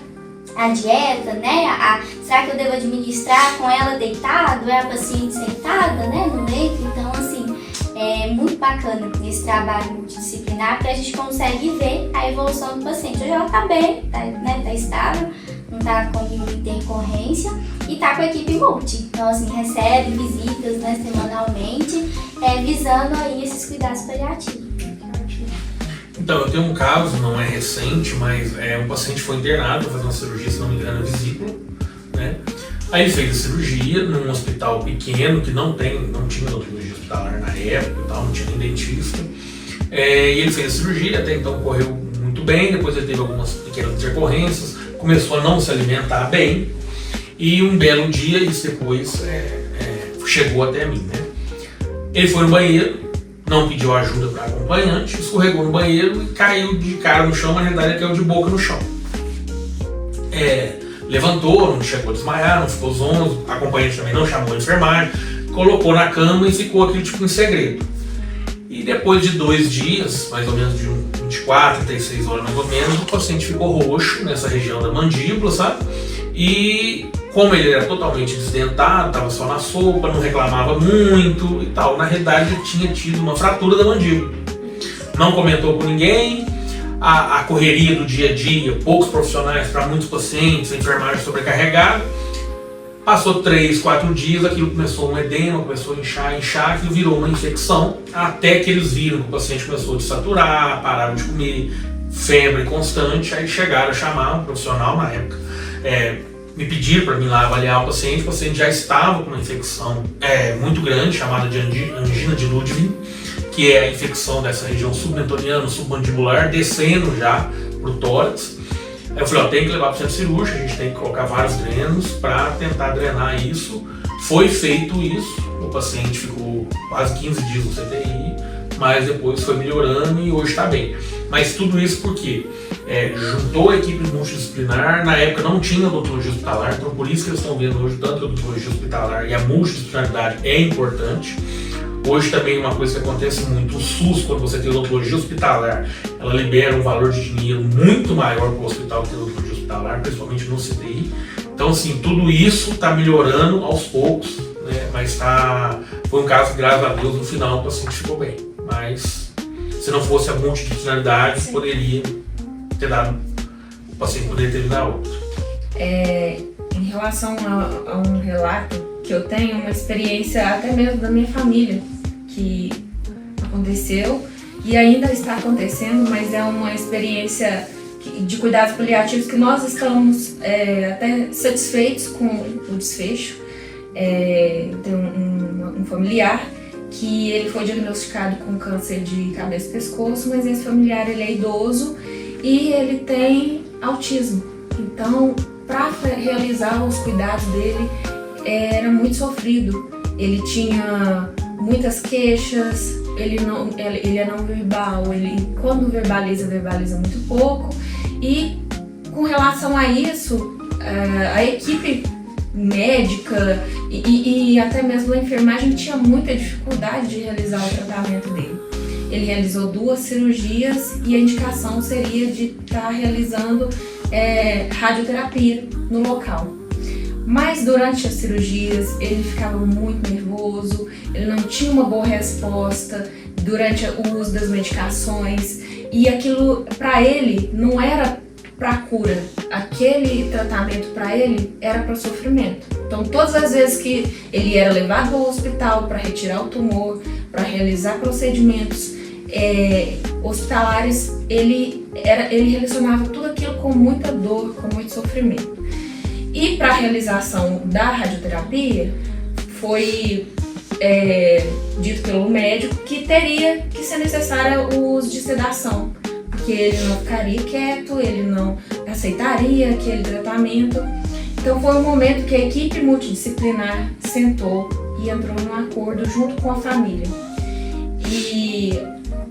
a dieta, né? Será que eu devo administrar com ela deitado, a paciente sentada, né, no leito? Então, assim, é muito bacana esse trabalho multidisciplinar, porque a gente consegue ver a evolução do paciente. Hoje ela tá bem, tá estável, não tá com nenhuma intercorrência e tá com a equipe multi. Então, assim, recebe visitas, né, semanalmente, visando aí esses cuidados paliativos. Então, eu tenho um caso, não é recente, mas um paciente foi internado para fazer uma cirurgia, se não me engano, na vesícula, né? Aí ele fez a cirurgia num hospital pequeno, que não tinha odontologia hospitalar na época, não tinha nem dentista. E ele fez a cirurgia, até então correu muito bem, depois ele teve algumas pequenas intercorrências, começou a não se alimentar bem, e um belo dia, isso depois chegou até mim, né? Ele foi no banheiro, não pediu ajuda para acompanhante, escorregou no banheiro e caiu de cara no chão, na realidade ele caiu de boca no chão. Levantou, não chegou a desmaiar, não ficou zonzo, a acompanhante também não chamou a enfermagem, colocou na cama e ficou aquele tipo em segredo. E depois de 2 dias, mais ou menos de 24, 36 horas mais ou menos, o paciente ficou roxo nessa região da mandíbula, sabe? E como ele era totalmente desdentado, estava só na sopa, não reclamava muito e tal, na realidade ele tinha tido uma fratura da mandíbula. Não comentou com ninguém, a correria do dia a dia, poucos profissionais para muitos pacientes, a enfermagem sobrecarregada. Passou 3, 4 dias, aquilo começou um edema, começou a inchar, aquilo virou uma infecção, até que eles viram que o paciente começou a desaturar, pararam de comer, febre constante, aí chegaram a chamar um profissional na época. Me pediram para mim lá avaliar o paciente já estava com uma infecção muito grande, chamada de angina de Ludwig, que é a infecção dessa região submentoniana, submandibular, descendo já para o tórax. Aí eu falei, tem que levar para o centro cirúrgico, a gente tem que colocar vários drenos para tentar drenar isso. Foi feito isso, o paciente ficou quase 15 dias no CTI, mas depois foi melhorando e hoje está bem. Mas tudo isso porque juntou a equipe multidisciplinar, na época não tinha odontologia hospitalar, então por isso que eles estão vendo hoje tanto a odontologia hospitalar e a multidisciplinaridade é importante. Hoje também uma coisa que acontece muito, o SUS, quando você tem odontologia hospitalar, ela libera um valor de dinheiro muito maior para o hospital que tem odontologia hospitalar, principalmente no CTI. Então, assim, tudo isso está melhorando aos poucos, né? Mas foi um caso que, graças a Deus, no final o paciente ficou bem. Mas se não fosse a multidisciplinaridade, poderia ter dado, o paciente poderia ter vindo a outro. Em relação a um relato que eu tenho, uma experiência até mesmo da minha família, que aconteceu e ainda está acontecendo, mas é uma experiência de cuidados paliativos que nós estamos até satisfeitos com o desfecho. Tem um familiar que ele foi diagnosticado com câncer de cabeça e pescoço, mas esse familiar ele é idoso e ele tem autismo. Então, para realizar os cuidados dele, era muito sofrido. Ele tinha muitas queixas, ele é não verbal, ele quando verbaliza muito pouco. E com relação a isso, a equipe médica e até mesmo a enfermagem tinha muita dificuldade de realizar o tratamento dele. Ele realizou 2 cirurgias e a indicação seria de estar realizando radioterapia no local. Mas durante as cirurgias ele ficava muito nervoso, ele não tinha uma boa resposta durante o uso das medicações e aquilo para ele não era para cura, aquele tratamento para ele era para sofrimento. Então todas as vezes que ele era levado ao hospital para retirar o tumor, para realizar procedimentos hospitalares, ele relacionava tudo aquilo com muita dor, com muito sofrimento. E para a realização da radioterapia, foi dito pelo médico que teria que ser necessário o uso de sedação, porque ele não ficaria quieto, ele não aceitaria aquele tratamento. Então foi um momento que a equipe multidisciplinar sentou e entrou num acordo junto com a família. E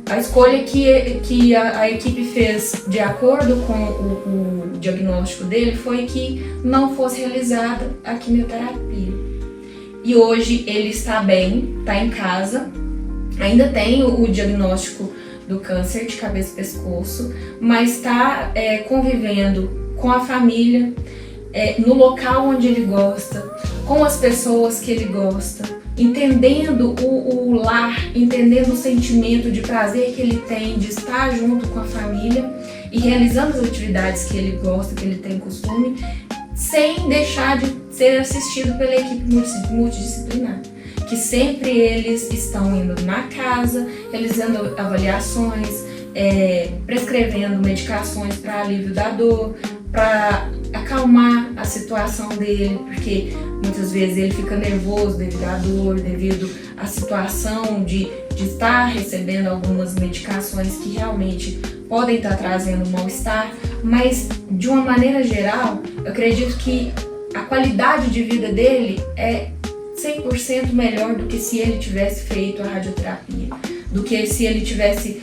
a escolha que a equipe fez de acordo com o diagnóstico dele foi que não fosse realizada a quimioterapia. E hoje ele está bem, está em casa, ainda tem o diagnóstico do câncer de cabeça e pescoço, mas está convivendo com a família, no local onde ele gosta, com as pessoas que ele gosta, entendendo o lar, entendendo o sentimento de prazer que ele tem de estar junto com a família e realizando as atividades que ele gosta, que ele tem costume, sem deixar de ser assistido pela equipe multidisciplinar, que sempre eles estão indo na casa, realizando avaliações, prescrevendo medicações para alívio da dor, para acalmar a situação dele, porque muitas vezes ele fica nervoso devido à dor, devido à situação de estar recebendo algumas medicações que realmente podem estar trazendo mal-estar, mas de uma maneira geral, eu acredito que a qualidade de vida dele é 100% melhor do que se ele tivesse feito a radioterapia, do que se ele tivesse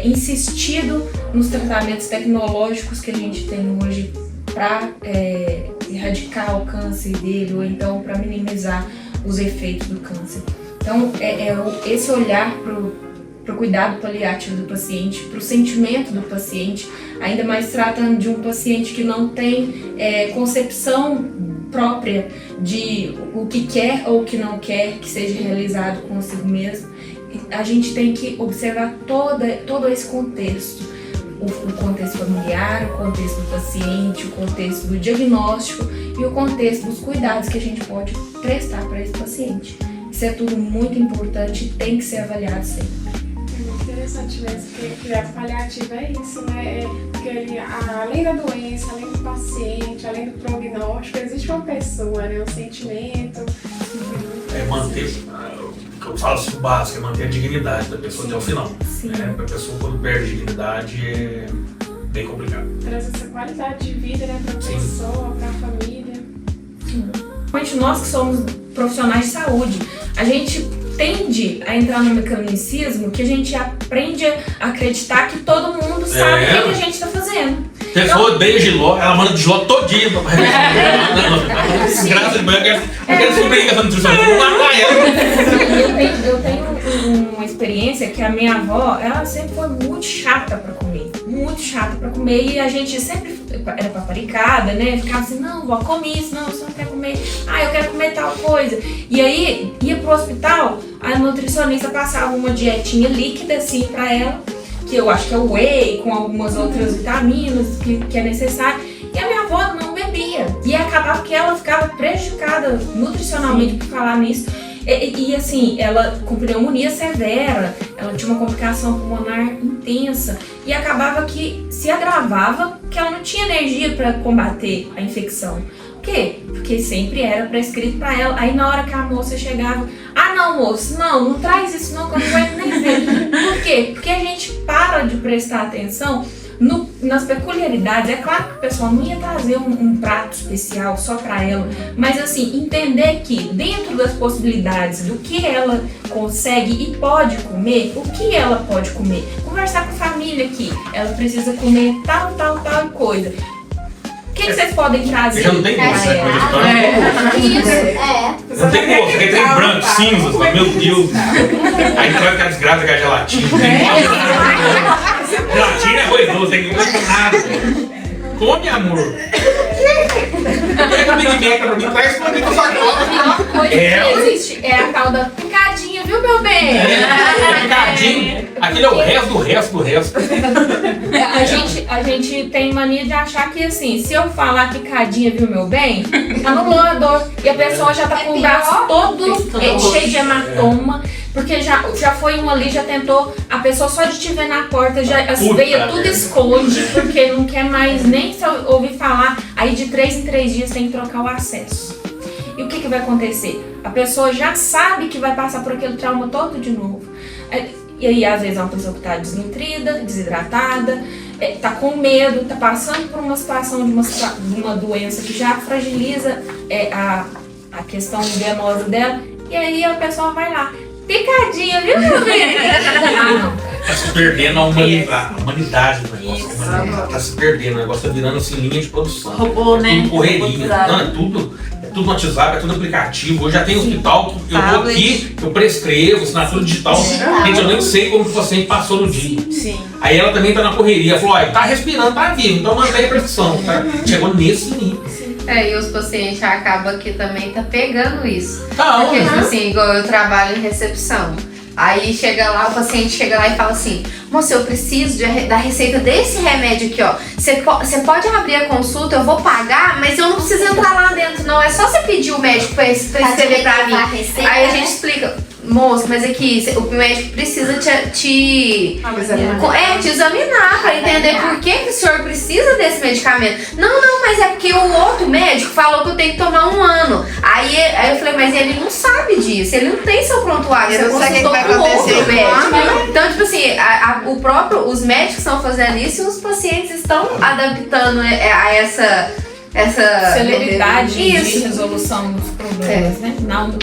insistido nos tratamentos tecnológicos que a gente tem hoje para erradicar o câncer dele ou então para minimizar os efeitos do câncer. Então, esse olhar para o cuidado paliativo do paciente, para o sentimento do paciente, ainda mais tratando de um paciente que não tem concepção própria de o que quer ou o que não quer que seja realizado consigo mesmo, a gente tem que observar todo esse contexto, o contexto familiar, o contexto do paciente, o contexto do diagnóstico e o contexto dos cuidados que a gente pode prestar para esse paciente. Isso é tudo muito importante e tem que ser avaliado sempre. É muito interessante mesmo, porque o cuidado paliativo é isso, né? Porque ele, além da doença, além do paciente, além do prognóstico, existe uma pessoa, né? Um sentimento. Manter, o que eu falo assim, o básico, é manter a dignidade da pessoa até o final. A pessoa, quando perde a dignidade, é bem complicado. Traz essa qualidade de vida, né? Para a pessoa, para a família. Principalmente nós que somos profissionais de saúde, a gente tende a entrar no mecanicismo que a gente aprende a acreditar que todo mundo sabe o que a gente está fazendo. A pessoa odeia Giló, ela manda Giló todinho pra graças a Deus, eu quero descobrir essa nutricionista, eu vou matar ela. Eu tenho uma experiência que a minha avó, ela sempre foi muito chata pra comer, e a gente sempre era paparicada, né? Ficava assim, não, vó, come isso, não, você não quer comer, eu quero comer tal coisa. E aí, ia pro hospital, a nutricionista passava uma dietinha líquida assim pra ela, que eu acho que é o whey, com algumas outras vitaminas que é necessário, e a minha avó não bebia, e acabava que ela ficava prejudicada nutricionalmente por falar nisso, e assim, ela com pneumonia severa, ela tinha uma complicação pulmonar intensa, e acabava que se agravava, que ela não tinha energia para combater a infecção, quê? Porque sempre era prescrito pra ela. Aí na hora que a moça chegava, não moço, não traz isso não, que eu não aguento nem ver. Por quê? Porque a gente para de prestar atenção nas peculiaridades. É claro que o pessoal não ia trazer um prato especial só pra ela, mas assim, entender que dentro das possibilidades do que ela consegue e pode comer, o que ela pode comer. Conversar com a família aqui, ela precisa comer tal coisa. O que vocês podem trazer? Já não tem gosto, né? Coisa Isso, Não tem gosto, tem trem branco, cinza, meu Deus. Aí traz aquela desgraça que é gelatina. Gelatina é coisa doce, tem que comer com nada. Come, amor. Pega o Big Mac pra mim, traz pra mim com sacola. Existe, é a tal da picadinha, viu, meu bem? Picadinho. Aquele é o resto do resto. A gente tem mania de achar que assim, se eu falar picadinha, viu, meu bem, anulou a dor. E a pessoa já tá com o braço todo cheio de hematoma. Porque já foi um ali, já tentou, a pessoa só de te ver na porta, já as veias tudo esconde, porque não quer mais nem se ouvir falar. Aí de 3 em 3 dias tem que trocar o acesso. E o que vai acontecer? A pessoa já sabe que vai passar por aquele trauma todo de novo. E aí às vezes é uma pessoa que está desnutrida, desidratada, tá com medo, tá passando por uma situação de uma doença que já fragiliza a questão venosa dela. E aí a pessoa vai lá. Picadinha, viu, meu bem? Tá se perdendo a humanidade do negócio. Tá se perdendo, o negócio tá virando assim, linha de produção. Robô, né? Tudo correria. Não, é tudo no WhatsApp, é tudo aplicativo. Hoje já tem hospital que eu vou aqui, eu prescrevo, assinatura digital. Gente, eu nem sei como que o paciente passou no dia. Sim. Aí ela também tá na correria. Falou, tá respirando, tá vivo, então mantém a prescrição. Tá? Chegou nesse nível. E os pacientes acabam que também tá pegando isso. Não, Porque, tipo assim, igual eu trabalho em recepção. Aí chega lá, o paciente chega lá e fala assim: moça, eu preciso da receita desse remédio aqui, ó. Você pode abrir a consulta, eu vou pagar, mas eu não preciso entrar lá dentro, não. É só você pedir o médico pra escrever pra mim. Aí a gente explica: moço, mas aqui o médico precisa te examinar pra entender por que o senhor precisa desse medicamento. Não, mas é porque o outro médico falou que eu tenho que tomar 1 ano. Aí eu falei, mas ele não sabe disso, ele não tem seu prontuário, você consultou com outro médico. Então, tipo assim, os médicos estão fazendo isso e os pacientes estão adaptando a essa celeridade de resolução dos problemas, né?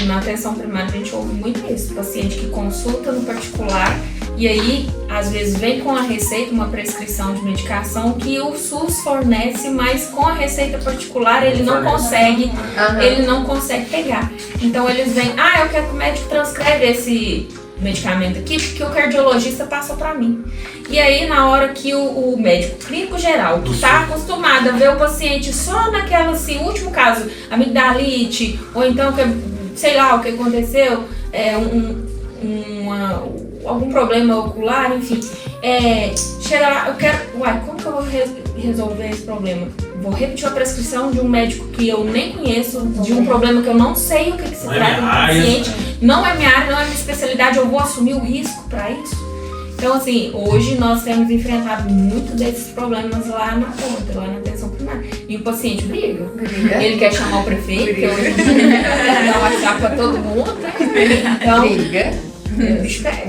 Na atenção primária a gente ouve muito isso, paciente que consulta no particular e aí às vezes vem com a receita, uma prescrição de medicação que o SUS fornece, mas com a receita particular ele não consegue pegar. Então eles vêm, eu quero que o médico transcreve esse medicamento aqui porque o cardiologista passou pra mim. E aí na hora que o médico clínico geral, que tá acostumado a ver o paciente só naquela, assim, último caso, amigdalite, ou então, sei lá, o que aconteceu, algum problema ocular, enfim, chega lá, eu quero, como que eu vou resolver esse problema? Vou repetir a prescrição de um médico que eu nem conheço, de um problema que eu não sei o que se trata do paciente, não é minha área, não é minha especialidade, eu vou assumir o risco para isso. Então, assim, hoje nós temos enfrentado muito desses problemas lá na ponta, lá na atenção primária. E o paciente briga. Ele quer chamar o prefeito, que hoje quer dar uma chapa pra todo mundo. Então, o bicho pega.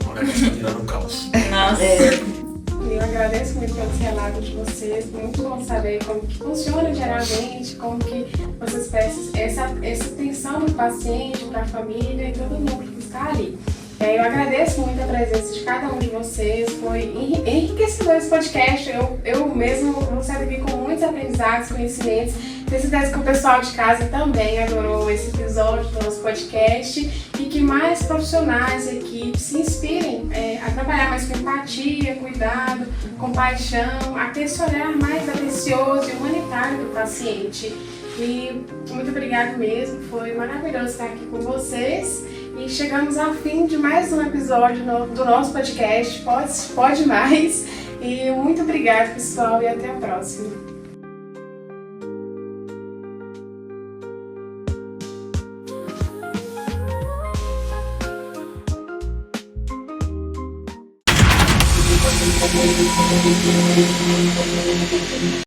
Olha, tá virando um caos. Nossa. Eu agradeço muito pelos relatos de vocês, muito bom saber como que funciona diariamente, como que vocês prestam essa atenção do paciente, para a família e todo mundo que está ali. Eu agradeço muito a presença de cada um de vocês, foi enriquecedor esse podcast, eu mesmo vou sair daqui com muitos aprendizados, conhecimentos, tenho certeza que o pessoal de casa também adorou esse episódio do nosso podcast e que mais profissionais e equipes se inspirem a trabalhar mais com empatia, cuidado, compaixão, a ter esse olhar mais atencioso e humanitário do paciente. E muito obrigada mesmo, foi maravilhoso estar aqui com vocês. E chegamos ao fim de mais um episódio do nosso podcast, Pode Mais. E muito obrigada, pessoal, e até a próxima.